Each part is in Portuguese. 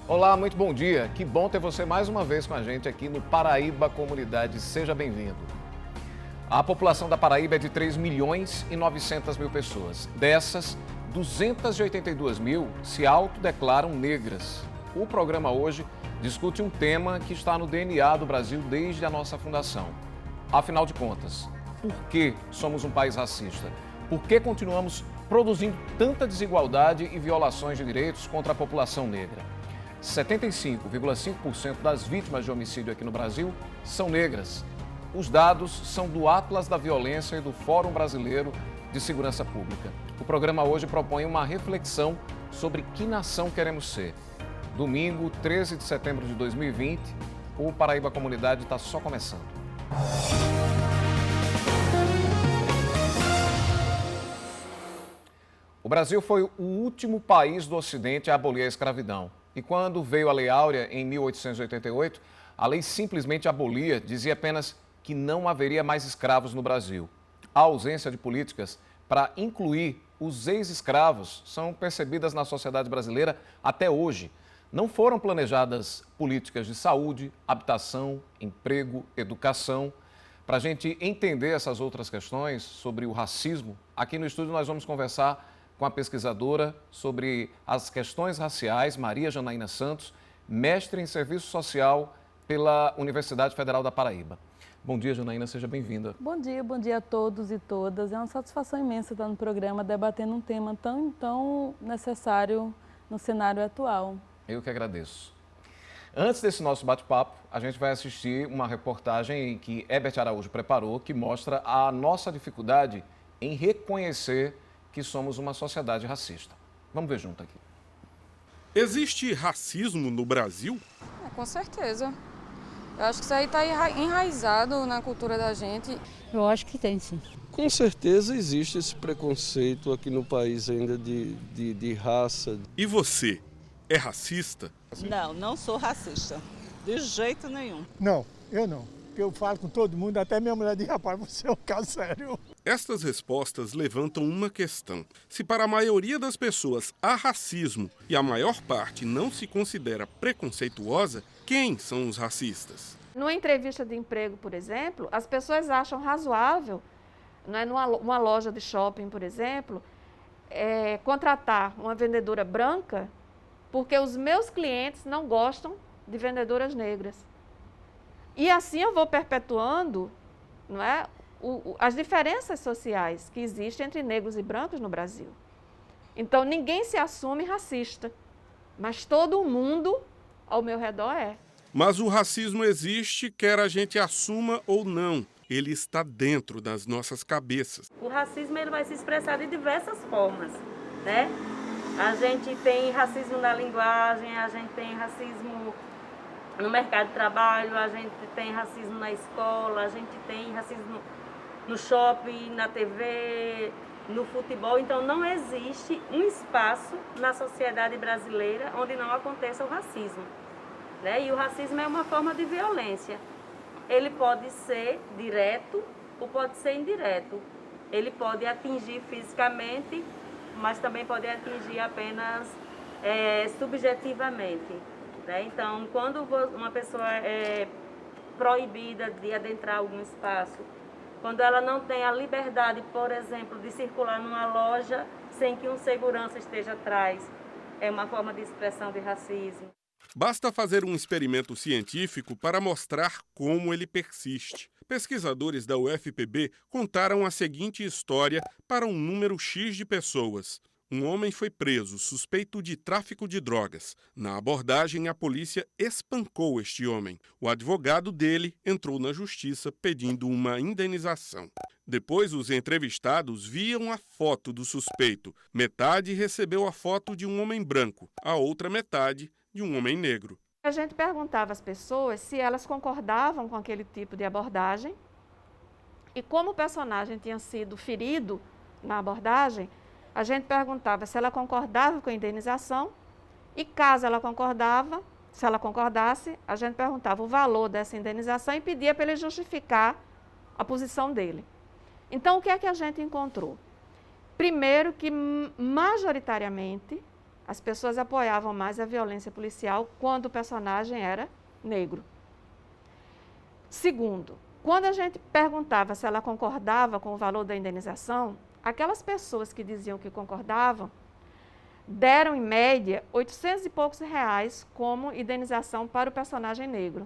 Olá, muito bom dia. Que bom ter você mais uma vez com a gente aqui no Paraíba Comunidade. Seja bem-vindo. A população da Paraíba é de 3 milhões e 900 mil pessoas. Dessas, 282 mil se autodeclaram negras. O programa hoje discute um tema que está no DNA do Brasil desde a nossa fundação. Afinal de contas, por que somos um país racista? Por que continuamos produzindo tanta desigualdade e violações de direitos contra a população negra? 75,5% das vítimas de homicídio aqui no Brasil são negras. Os dados são do Atlas da Violência e do Fórum Brasileiro de Segurança Pública. O programa hoje propõe uma reflexão sobre que nação queremos ser. Domingo, 13 de setembro de 2020, o Paraíba Comunidade está só começando. O Brasil foi o último país do Ocidente a abolir a escravidão. E quando veio a Lei Áurea, em 1888, a lei simplesmente abolia, dizia apenas que não haveria mais escravos no Brasil. A ausência de políticas para incluir os ex-escravos são percebidas na sociedade brasileira até hoje. Não foram planejadas políticas de saúde, habitação, emprego, educação. Para a gente entender essas outras questões sobre o racismo, aqui no estúdio nós vamos conversar com a pesquisadora sobre as questões raciais, Maria Janaína Santos, mestre em Serviço Social pela Universidade Federal da Paraíba. Bom dia, Janaína, seja bem-vinda. Bom dia a todos e todas. É uma satisfação imensa estar no programa debatendo um tema tão necessário no cenário atual. Eu que agradeço. Antes desse nosso bate-papo, a gente vai assistir uma reportagem que Herbert Araújo preparou, que mostra a nossa dificuldade em reconhecer que somos uma sociedade racista. Vamos ver junto aqui. Existe racismo no Brasil? Com certeza. Eu acho que isso aí está enraizado na cultura da gente. Eu acho que tem, sim. Com certeza existe esse preconceito aqui no país ainda de raça. E você, é racista? Não, não sou racista. De jeito nenhum. Não, eu não. Porque eu falo com todo mundo, até minha mulher diz, rapaz, você é um caso sério. Estas respostas levantam uma questão. Se para a maioria das pessoas há racismo e a maior parte não se considera preconceituosa, quem são os racistas? Numa entrevista de emprego, por exemplo, as pessoas acham razoável, né, numa loja de shopping, por exemplo, contratar uma vendedora branca porque os meus clientes não gostam de vendedoras negras. E assim eu vou perpetuando, não é, as diferenças sociais que existem entre negros e brancos no Brasil. Então, ninguém se assume racista, mas todo mundo ao meu redor é. Mas o racismo existe, quer a gente assuma ou não. Ele está dentro das nossas cabeças. O racismo ele vai se expressar de diversas formas, né? A gente tem racismo na linguagem, a gente tem racismo no mercado de trabalho, a gente tem racismo na escola, a gente tem racismo no shopping, na TV, no futebol. Então, não existe um espaço na sociedade brasileira onde não aconteça o racismo, né? E o racismo é uma forma de violência. Ele pode ser direto ou pode ser indireto. Ele pode atingir fisicamente, mas também pode atingir apenas subjetivamente. Então, quando uma pessoa é proibida de adentrar algum espaço, quando ela não tem a liberdade, por exemplo, de circular numa loja sem que um segurança esteja atrás, é uma forma de expressão de racismo. Basta fazer um experimento científico para mostrar como ele persiste. Pesquisadores da UFPB contaram a seguinte história para um número X de pessoas. Um homem foi preso, suspeito de tráfico de drogas. Na abordagem, a polícia espancou este homem. O advogado dele entrou na justiça pedindo uma indenização. Depois, os entrevistados viam a foto do suspeito. Metade recebeu a foto de um homem branco, a outra metade de um homem negro. A gente perguntava às pessoas se elas concordavam com aquele tipo de abordagem e como o personagem tinha sido ferido na abordagem, a gente perguntava se ela concordava com a indenização e caso ela se ela concordasse, a gente perguntava o valor dessa indenização e pedia para ele justificar a posição dele. Então, o que é que a gente encontrou? Primeiro que, majoritariamente, As pessoas apoiavam mais a violência policial quando o personagem era negro. Segundo, quando a gente perguntava se ela concordava com o valor da indenização, aquelas pessoas que diziam que concordavam deram, em média, 800 e poucos reais como indenização para o personagem negro.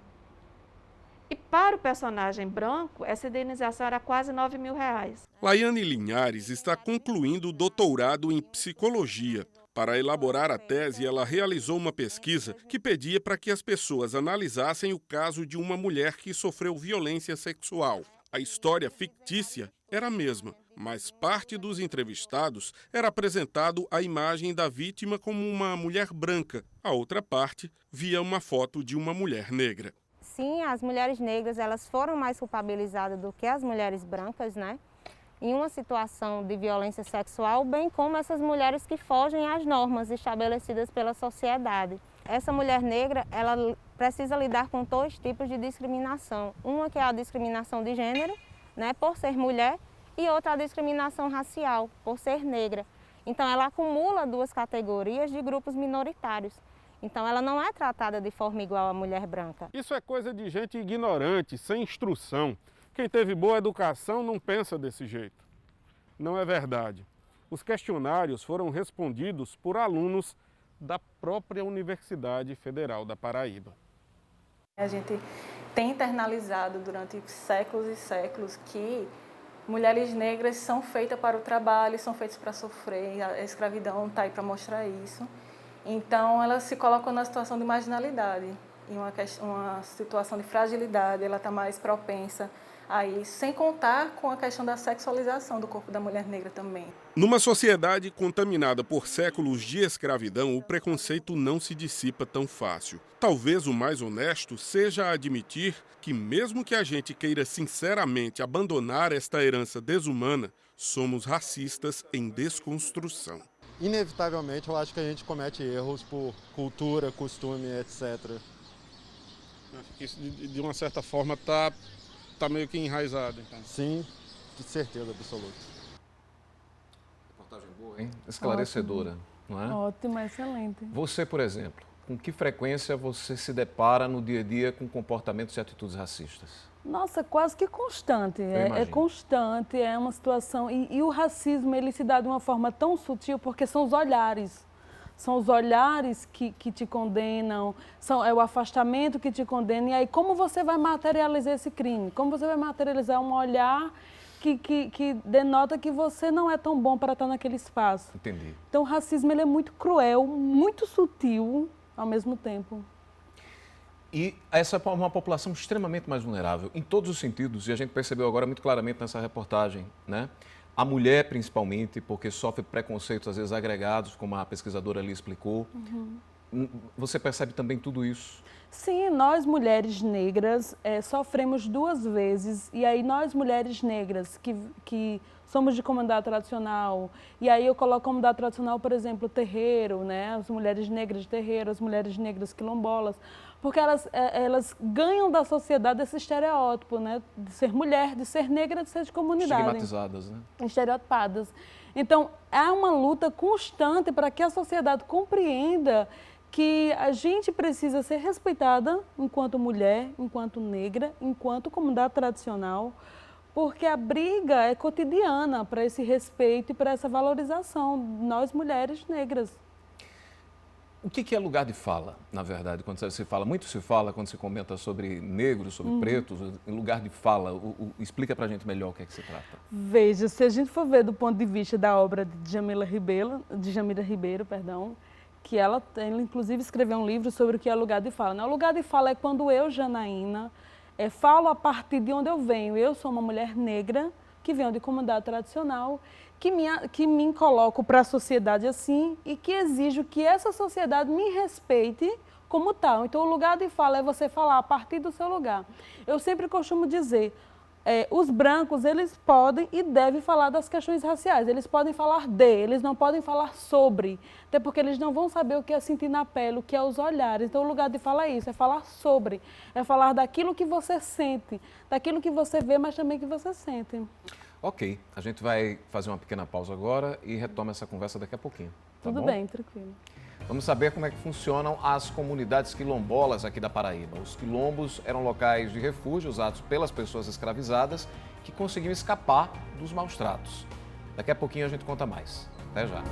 E para o personagem branco, essa indenização era quase 9 mil reais. Laiane Linhares está concluindo o doutorado em psicologia. Para elaborar a tese, ela realizou uma pesquisa que pedia para que as pessoas analisassem o caso de uma mulher que sofreu violência sexual. A história fictícia era a mesma, mas parte dos entrevistados era apresentado a imagem da vítima como uma mulher branca. A outra parte via uma foto de uma mulher negra. Sim, as mulheres negras elas foram mais culpabilizadas do que as mulheres brancas, né? Em uma situação de violência sexual, bem como essas mulheres que fogem às normas estabelecidas pela sociedade. Essa mulher negra, ela precisa lidar com dois tipos de discriminação. Uma que é a discriminação de gênero, né, por ser mulher, e outra a discriminação racial, por ser negra. Então ela acumula duas categorias de grupos minoritários. Então ela não é tratada de forma igual à mulher branca. Isso é coisa de gente ignorante, sem instrução. Quem teve boa educação não pensa desse jeito. Não é verdade. Os questionários foram respondidos por alunos da própria Universidade Federal da Paraíba. A gente tem internalizado durante séculos e séculos que mulheres negras são feitas para o trabalho, são feitas para sofrer, a escravidão está aí para mostrar isso. Então, elas se colocam na situação de marginalidade, em uma situação de fragilidade, ela está mais propensa a isso, sem contar com a questão da sexualização do corpo da mulher negra também. Numa sociedade contaminada por séculos de escravidão, o preconceito não se dissipa tão fácil. Talvez o mais honesto seja admitir que, mesmo que a gente queira sinceramente abandonar esta herança desumana, somos racistas em desconstrução. Inevitavelmente, eu acho que a gente comete erros por cultura, costume, etc. Isso, de uma certa forma, está meio que enraizado, então. Sim, de certeza absoluta. Reportagem boa, hein? Esclarecedora, não é? Ótimo, excelente. Você, por exemplo, com que frequência você se depara no dia a dia com comportamentos e atitudes racistas? Nossa, quase que constante. É constante, é uma situação... E o racismo, ele se dá de uma forma tão sutil, porque são os olhares. São os olhares que te condenam, é o afastamento que te condena. E aí, como você vai materializar esse crime? Como você vai materializar um olhar que denota que você não é tão bom para estar naquele espaço? Entendi. Então, o racismo ele é muito cruel, muito sutil ao mesmo tempo. E essa é uma população extremamente mais vulnerável, em todos os sentidos, e a gente percebeu agora muito claramente nessa reportagem, né? A mulher, principalmente, porque sofre preconceitos, às vezes, agregados, como a pesquisadora ali explicou. Uhum. Você percebe também tudo isso? Sim, nós, mulheres negras, sofremos duas vezes. E aí, nós, mulheres negras, que somos de comunidade tradicional, e aí eu coloco comunidade tradicional, por exemplo, o terreiro, né? As mulheres negras de terreiro, as mulheres negras quilombolas, porque elas ganham da sociedade esse estereótipo, né? De ser mulher, de ser negra, de ser de comunidade. Estigmatizadas, né? Estereotipadas. Então, há uma luta constante para que a sociedade compreenda que a gente precisa ser respeitada enquanto mulher, enquanto negra, enquanto comunidade tradicional, porque a briga é cotidiana para esse respeito e para essa valorização, nós mulheres negras. O que é lugar de fala, na verdade, quando se fala? Muito se fala quando se comenta sobre negros, sobre pretos, em lugar de fala. Explica para a gente melhor o que é que se trata. Veja, se a gente for ver do ponto de vista da obra de Djamila Ribeiro, que ela inclusive escreveu um livro sobre o que é lugar de fala. O lugar de fala é quando eu, Janaína, falo a partir de onde eu venho. Eu sou uma mulher negra que venho de comunidade tradicional, que me coloco para a sociedade assim e que exijo que essa sociedade me respeite como tal. Então, o lugar de fala é você falar a partir do seu lugar. Eu sempre costumo dizer, os brancos, eles podem e devem falar das questões raciais, eles podem falar eles não podem falar sobre, até porque eles não vão saber o que é sentir na pele, o que é os olhares. Então, o lugar de fala é isso, é falar sobre, é falar daquilo que você sente, daquilo que você vê, mas também que você sente. Ok, a gente vai fazer uma pequena pausa agora e retoma essa conversa daqui a pouquinho. Tá Tudo bom? bem, tranquilo. Vamos saber como é que funcionam as comunidades quilombolas aqui da Paraíba. Os quilombos eram locais de refúgio usados pelas pessoas escravizadas que conseguiam escapar dos maus tratos. Daqui a pouquinho a gente conta mais. Até já.